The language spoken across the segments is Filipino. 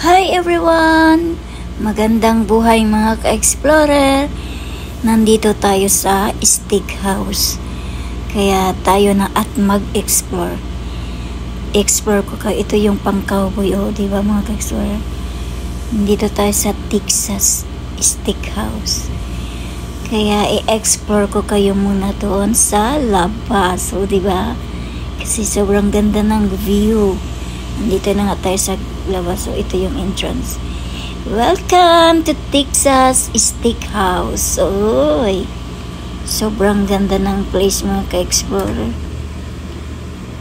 Hi everyone! Magandang buhay mga ka-explorer! Nandito tayo sa steakhouse. Kaya tayo na at mag-explore. Explore ko ka. Ito yung pang-cowboy. Diba mga ka-explorer? Nandito tayo sa Texas Steakhouse. Kaya i-explore ko kayo muna doon sa labas. Diba? Kasi sobrang ganda ng view. Nandito na nga tayo sa labas. Ito yung entrance. Welcome to Texas Steakhouse. Sobrang ganda ng place mga ka-explorer.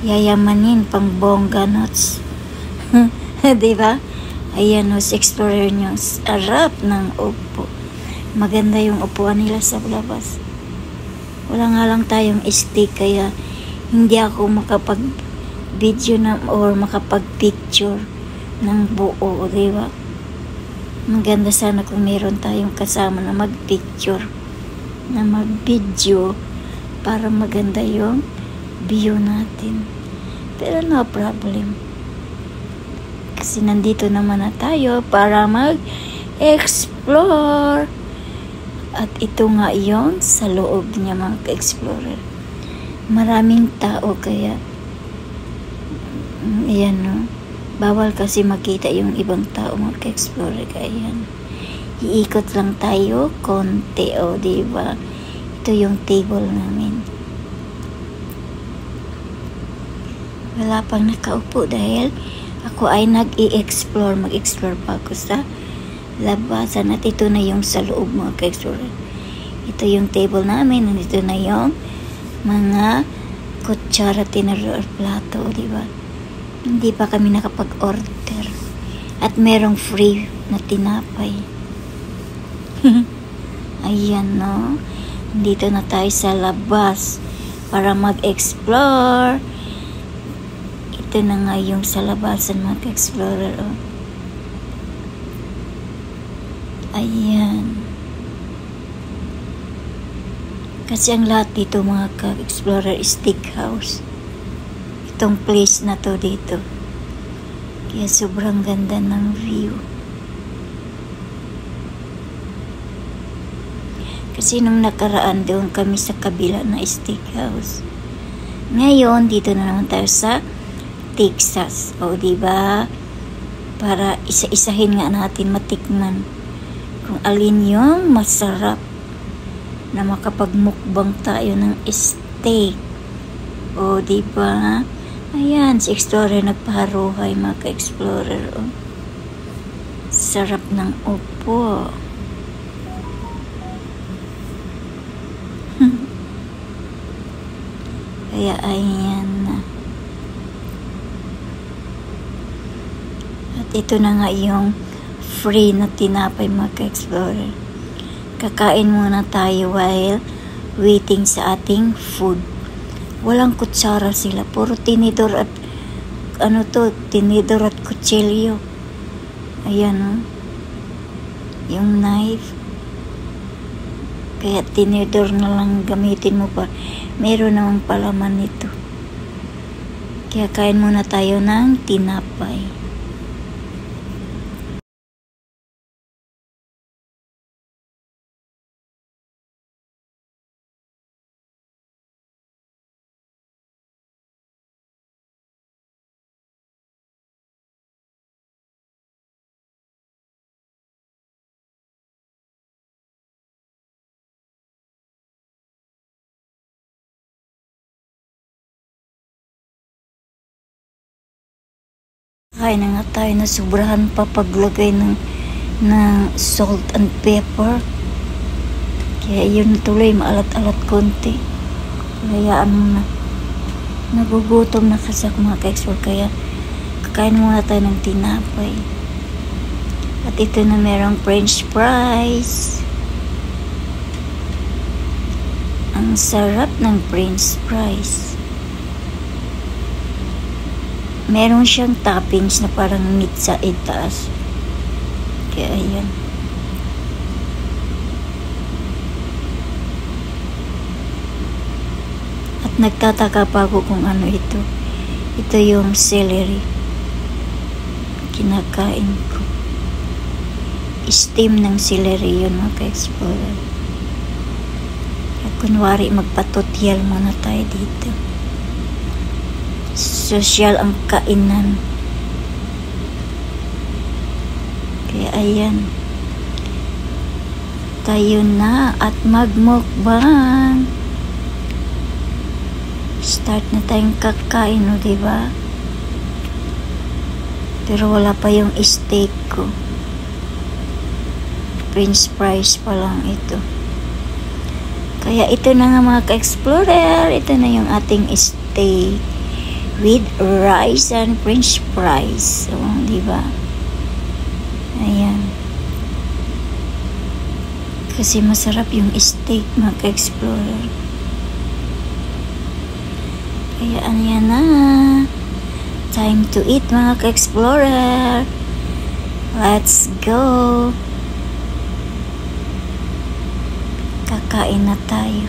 Yayamanin pang bongga nuts. Diba? Ayan si explorer nyo. Arap ng upo. Maganda yung upuan nila sa labas. Wala nga lang tayong steak kaya hindi ako makapag-video na or makapag-picture ng buo, diba? Maganda sana kung meron tayong kasama na mag-picture, na mag-video para maganda yung view natin. Pero no problem. Kasi nandito naman na tayo para mag-explore. At ito nga yung sa loob niya mga ka-explorer. Maraming tao kaya ayan bawal kasi makita yung ibang tao mga ka-explorer kaya yan. Iikot lang tayo konti diba? Ito yung table namin. Wala pang nakaupo dahil ako ay mag-explore pa ako sa labasan at ito na yung sa loob mga ka-explorer. Ito yung table namin, nandito na yung mga kutsara, tinidor, plato, diba? Hindi pa kami nakapag-order at merong free na tinapay. Ayan dito na tayo sa labas para mag-explore. Ito na nga yung sa labasan mga ka-explorer. Ayan. Kasi ang lahat dito mga ka-explorer steakhouse. Itong place na to dito. Kaya sobrang ganda ng view. Kasi nung nakaraan doon kami sa kabila na steakhouse. Ngayon dito na naman tayo sa Texas. Diba? Para isa-isahin nga natin matikman kung alin yung masarap na makapagmukbang tayo ng steak. Diba? Ayan, si explorer nagpaharuhay mga ka-explorer. Sarap ng upo. Kaya ayan na. At ito na nga yung free na tinapay mga ka-explorer. Kakain muna tayo while waiting sa ating food. Walang kutsara sila. Puro tinidor at tinidor at kutsilyo. Ayan yung knife. Kaya tinidor na lang gamitin mo pa. Meron namang palaman nito. Kaya kain muna tayo ng tinapay. Kain na nga tayo na sobrahan pa paglagay ng salt and pepper. Kaya yun tuloy maalat-alat konti. Hayaan mo na. Nagugutom na kasi ako mga ka-explorer kaya kakain muna tayo ng tinapay. At ito na merong french fries. Ang sarap ng french fries. Meron siyang toppings na parang meat sa itaas. Kaya ayan. At nagtataka pa ako kung ano ito. Ito yung celery. Kinakain ko. steam ng celery yun, mga ka-explorer. At kunwari magpatutyal muna tayo dito. Social ang kainan. Kaya ayan, tayo na at magmukbang. Start na tayong kakain, no, diba? Pero wala pa yung steak ko. French fries pa lang ito. Kaya ito na nga, mga ka-explorer. Ito na yung ating steak with rice and French fries. So, diba? Ayan. Kasi masarap yung steak, mga ka-explorer. Kaya ayan na. Time to eat, mga ka-explorer. Let's go. Kakain na tayo.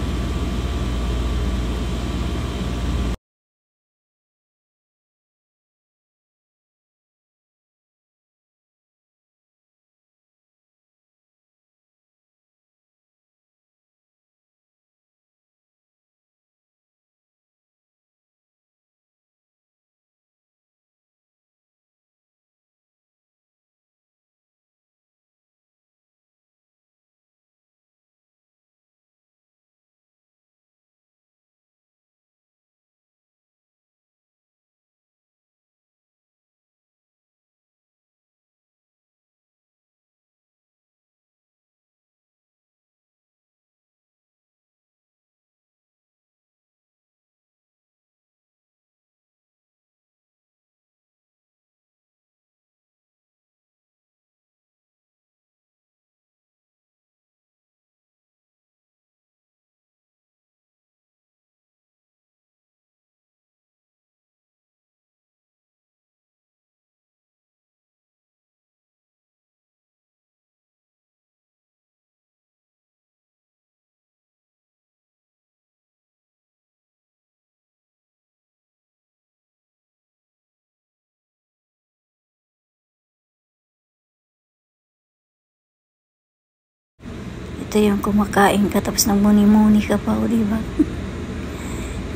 Ito yung kumakain ka tapos nagmuni-muni ka pa, o diba?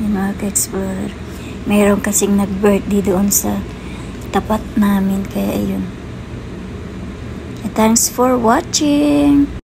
Yung mga ka-explorer. Mayroon kasing nag-birthday doon sa tapat namin, kaya ayun. Thanks for watching!